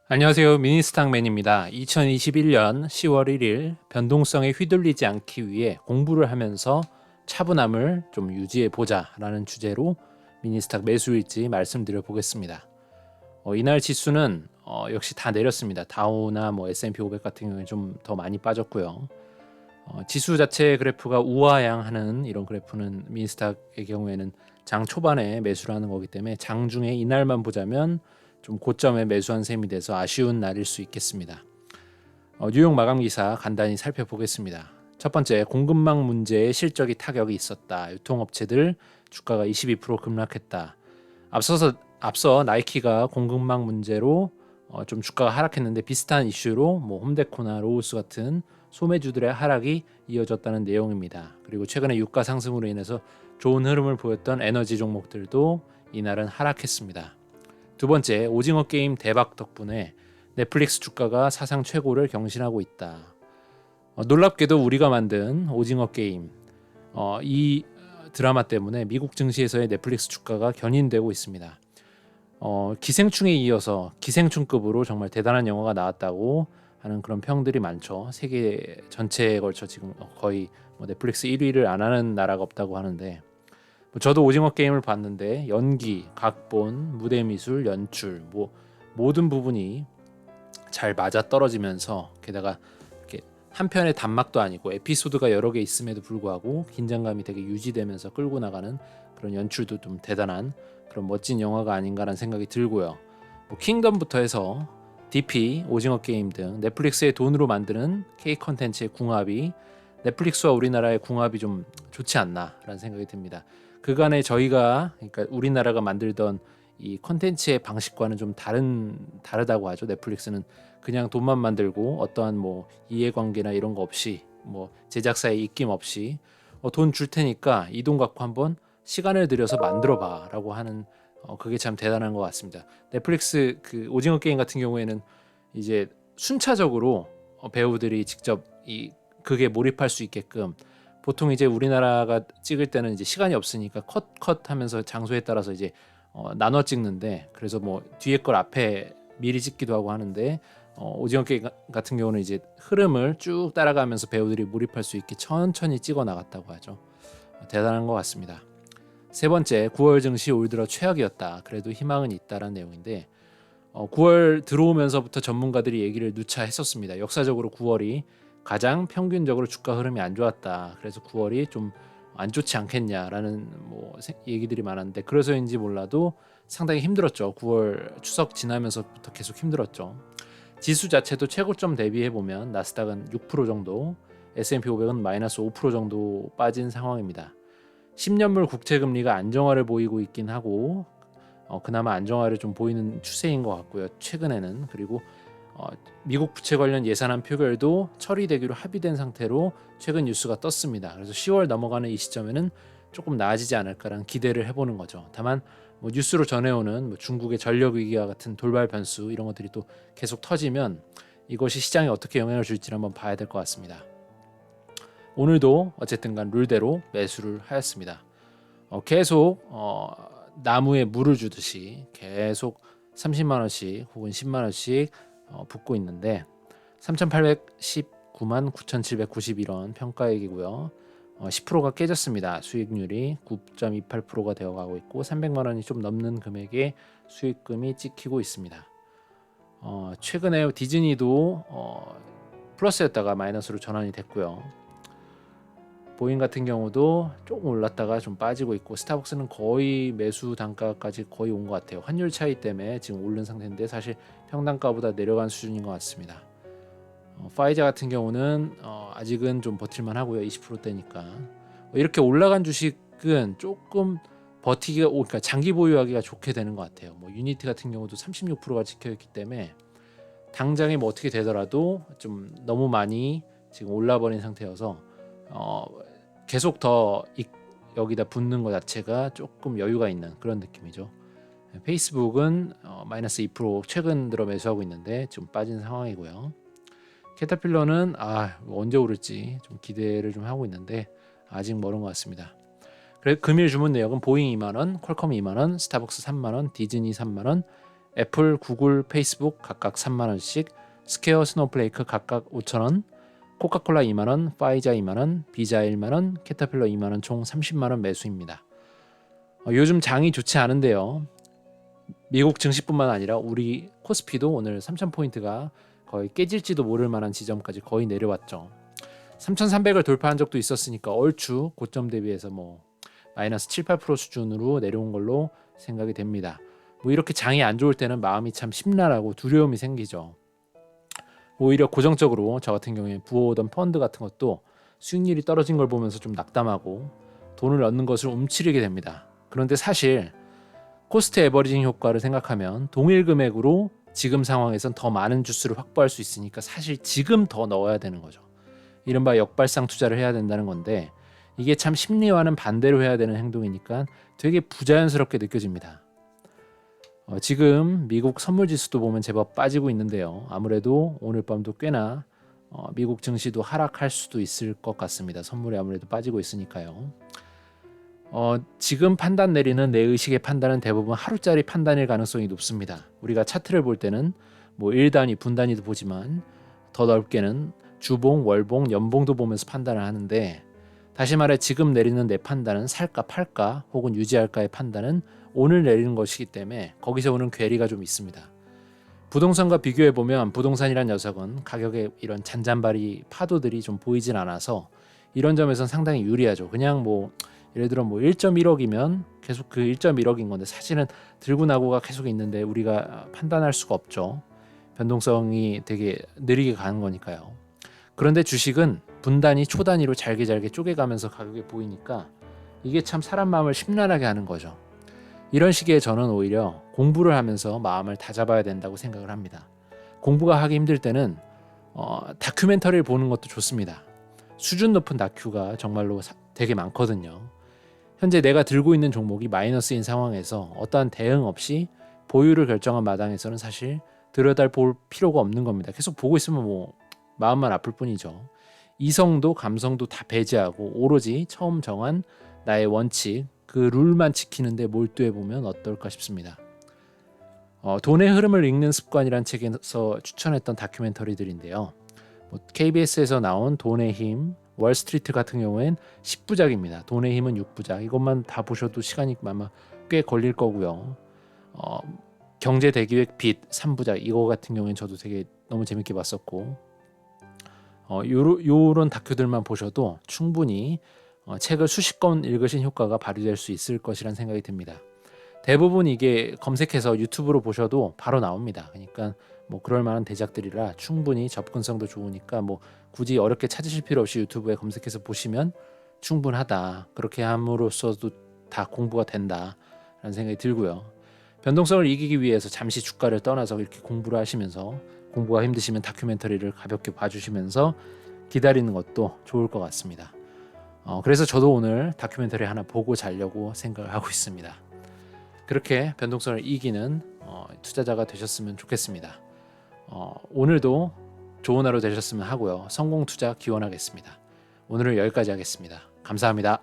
안녕하세요. 미니스탁맨입니다. 2021년 10월 1일 변동성에 휘둘리지 않기 위해 공부를 하면서 차분함을 좀 유지해 보자라는 주제로 미니스탁 매수일지 말씀드려 보겠습니다. 이날 지수는 역시 다 내렸습니다. 다우나 S&P 500 같은 경우에 좀 더 많이 빠졌고요. 지수 자체 그래프가 우하향하는 이런 그래프는 미니스탁의 경우에는 장 초반에 매수를 하는 거기 때문에 장중에 이날만 보자면 좀 고점에 매수한 셈이 돼서 아쉬운 날일 수 있겠습니다. 뉴욕 마감 기사 간단히 살펴보겠습니다. 첫 번째, 공급망 문제에 실적이 타격이 있었다. 유통업체들 주가가 22% 급락했다. 앞서 나이키가 공급망 문제로 좀 주가가 하락했는데 비슷한 이슈로 홈데코나 로우스 같은 소매주들의 하락이 이어졌다는 내용입니다. 그리고 최근에 유가 상승으로 인해서 좋은 흐름을 보였던 에너지 종목들도 이날은 하락했습니다. 두 번째, 오징어 게임 대박 덕분에 넷플릭스 주가가 사상 최고를 경신하고 있다. 놀랍게도 우리가 만든 오징어 게임 이 드라마 때문에 미국 증시에서의 넷플릭스 주가가 견인되고 있습니다. 기생충에 이어서 기생충급으로 정말 대단한 영화가 나왔다고 하는 그런 평들이 많죠. 세계 전체에 걸쳐 지금 거의 넷플릭스 1위를 안 하는 나라가 없다고 하는데 저도 오징어 게임을 봤는데 연기, 각본, 무대 미술, 연출 모든 부분이 잘 맞아 떨어지면서 게다가 이렇게 한 편의 단막도 아니고 에피소드가 여러 개 있음에도 불구하고 긴장감이 되게 유지되면서 끌고 나가는 그런 연출도 좀 대단한 그런 멋진 영화가 아닌가라는 생각이 들고요. 킹덤부터 해서 DP, 오징어 게임 등 넷플릭스의 돈으로 만드는 K 컨텐츠의 궁합이 넷플릭스와 우리나라의 궁합이 좀 좋지 않나라는 생각이 듭니다. 그간에 그러니까 우리나라가 만들던 이 컨텐츠의 방식과는 좀 다르다고 하죠. 넷플릭스는 그냥 돈만 만들고 어떠한 이해관계나 이런 거 없이 제작사의 입김 없이 돈 줄 테니까 이 돈 갖고 한번 시간을 들여서 만들어봐라고 하는 그게 참 대단한 것 같습니다. 넷플릭스 그 오징어 게임 같은 경우에는 이제 순차적으로 배우들이 직접 그게 몰입할 수 있게끔 보통 이제 우리나라가 찍을 때는 이제 시간이 없으니까 컷 하면서 장소에 따라서 이제 나눠 찍는데 그래서 뒤에 걸 앞에 미리 찍기도 하고 하는데 오징어 게임 같은 경우는 이제 흐름을 쭉 따라가면서 배우들이 몰입할 수 있게 천천히 찍어 나갔다고 하죠. 대단한 것 같습니다. 세 번째, 9월 증시 올 들어 최악이었다. 그래도 희망은 있다라는 내용인데 9월 들어오면서부터 전문가들이 얘기를 누차 했었습니다. 역사적으로 9월이 가장 평균적으로 주가 흐름이 안 좋았다. 그래서 9월이 좀 안 좋지 않겠냐라는 얘기들이 많았는데 그래서인지 몰라도 상당히 힘들었죠. 9월 추석 지나면서부터 계속 힘들었죠. 지수 자체도 최고점 대비해 보면 나스닥은 6% 정도, S&P 500은 마이너스 5% 정도 빠진 상황입니다. 10년물 국채 금리가 안정화를 보이고 있긴 하고 그나마 안정화를 좀 보이는 추세인 것 같고요. 최근에는 그리고 미국 부채 관련 예산안 표결도 처리되기로 합의된 상태로 최근 뉴스가 떴습니다. 그래서 10월 넘어가는 이 시점에는 조금 나아지지 않을까라는 기대를 해보는 거죠. 다만 뉴스로 전해오는 중국의 전력 위기와 같은 돌발 변수 이런 것들이 또 계속 터지면 이것이 시장에 어떻게 영향을 줄지 한번 봐야 될 것 같습니다. 오늘도 어쨌든간 룰대로 매수를 하였습니다. 계속 나무에 물을 주듯이 계속 30만 원씩 혹은 10만 원씩 붙고 있는데 3,819만 9,791원 평가액이고요. 10%가 깨졌습니다. 수익률이 9.28%가 되어가고 있고 300만 원이 좀 넘는 금액의 수익금이 찍히고 있습니다. 최근에 디즈니도 플러스였다가 마이너스로 전환이 됐고요. 보잉 같은 경우도 조금 올랐다가 좀 빠지고 있고 스타벅스는 거의 매수 단가까지 거의 온 것 같아요. 환율 차이 때문에 지금 오른 상태인데 사실 평단가보다 내려간 수준인 것 같습니다. 파이자 같은 경우는 아직은 좀 버틸만 하고요. 20%대니까 이렇게 올라간 주식은 조금 그러니까 장기 보유하기가 좋게 되는 것 같아요. 유니티 같은 경우도 36%가 찍혀있기 때문에 당장에 어떻게 되더라도 좀 너무 많이 지금 올라버린 상태여서 계속 더 여기다 붙는 것 자체가 조금 여유가 있는 그런 느낌이죠. 페이스북은 마이너스 2% 최근 들어 매수하고 있는데 좀 빠진 상황이고요. 캐터필러는 언제 오를지 좀 기대를 좀 하고 있는데 아직 멀은 것 같습니다. 그래 금일 주문 내역은 보잉 2만원, 퀄컴 2만원, 스타벅스 3만원, 디즈니 3만원, 애플, 구글, 페이스북 각각 3만 원씩, 스퀘어, 스노우플레이크 각각 5천 원, 코카콜라 2만 원, 파이자 2만 원, 비자 1만 원, 캐터필러 2만 원, 총 30만 원 매수입니다. 요즘 장이 좋지 않은데요. 미국 증시뿐만 아니라 우리 코스피도 오늘 3,000포인트가 거의 깨질지도 모를 만한 지점까지 거의 내려왔죠. 3,300을 돌파한 적도 있었으니까 얼추 고점 대비해서 마이너스 7, 8% 수준으로 내려온 걸로 생각이 됩니다. 이렇게 장이 안 좋을 때는 마음이 참 심란하고 두려움이 생기죠. 오히려 고정적으로 저 같은 경우에 부어오던 펀드 같은 것도 수익률이 떨어진 걸 보면서 좀 낙담하고 돈을 얻는 것을 움츠리게 됩니다. 그런데 사실 코스트 에버리징 효과를 생각하면 동일 금액으로 지금 상황에선 더 많은 주수를 확보할 수 있으니까 사실 지금 더 넣어야 되는 거죠. 이른바 역발상 투자를 해야 된다는 건데 이게 참 심리와는 반대로 해야 되는 행동이니까 되게 부자연스럽게 느껴집니다. 지금 미국 선물지수도 보면 제법 빠지고 있는데요. 아무래도 오늘 밤도 꽤나 미국 증시도 하락할 수도 있을 것 같습니다. 선물이 아무래도 빠지고 있으니까요. 지금 판단 내리는 내 의식의 판단은 대부분 하루짜리 판단일 가능성이 높습니다. 우리가 차트를 볼 때는 일 단위, 분 단위도 보지만 더 넓게는 주봉, 월봉, 연봉도 보면서 판단을 하는데 다시 말해 지금 내리는 내 판단은 살까 팔까 혹은 유지할까의 판단은 오늘 내리는 것이기 때문에 거기서 오는 괴리가 좀 있습니다. 부동산과 비교해보면 부동산이란 녀석은 가격에 이런 잔잔바리 파도들이 좀 보이진 않아서 이런 점에서는 상당히 유리하죠. 그냥 예를 들어 1.1억이면 계속 그 1.1억인 건데 사실은 들고 나고가 계속 있는데 우리가 판단할 수가 없죠. 변동성이 되게 느리게 가는 거니까요. 그런데 주식은 분단위, 초단위로 잘게 쪼개가면서 가격이 보이니까 이게 참 사람 마음을 심란하게 하는 거죠. 이런 시기에 저는 오히려 공부를 하면서 마음을 다잡아야 된다고 생각을 합니다. 공부가 하기 힘들 때는 다큐멘터리를 보는 것도 좋습니다. 수준 높은 다큐가 정말로 되게 많거든요. 현재 내가 들고 있는 종목이 마이너스인 상황에서 어떠한 대응 없이 보유를 결정한 마당에서는 사실 들여다볼 필요가 없는 겁니다. 계속 보고 있으면 마음만 아플 뿐이죠. 이성도 감성도 다 배제하고 오로지 처음 정한 나의 원칙, 그 룰만 지키는데 몰두해보면 어떨까 싶습니다. 돈의 흐름을 읽는 습관이란 책에서 추천했던 다큐멘터리들인데요. KBS에서 나온 돈의 힘, 월스트리트 같은 경우엔 10부작입니다. 돈의 힘은 6부작. 이것만 다 보셔도 시간이 아마 꽤 걸릴 거고요. 경제대기획 빛 3부작. 이거 같은 경우엔 저도 되게 너무 재밌게 봤었고 요런 다큐들만 보셔도 충분히 책을 수십 권 읽으신 효과가 발휘될 수 있을 것이란 생각이 듭니다. 대부분 이게 검색해서 유튜브로 보셔도 바로 나옵니다. 그러니까 그럴 만한 대작들이라 충분히 접근성도 좋으니까 굳이 어렵게 찾으실 필요 없이 유튜브에 검색해서 보시면 충분하다. 그렇게 함으로써도 다 공부가 된다라는 생각이 들고요. 변동성을 이기기 위해서 잠시 주가를 떠나서 이렇게 공부를 하시면서 공부가 힘드시면 다큐멘터리를 가볍게 봐주시면서 기다리는 것도 좋을 것 같습니다. 그래서 저도 오늘 다큐멘터리 하나 보고 자려고 생각을 하고 있습니다. 그렇게 변동성을 이기는 투자자가 되셨으면 좋겠습니다. 오늘도 좋은 하루 되셨으면 하고요. 성공 투자 기원하겠습니다. 오늘은 여기까지 하겠습니다. 감사합니다.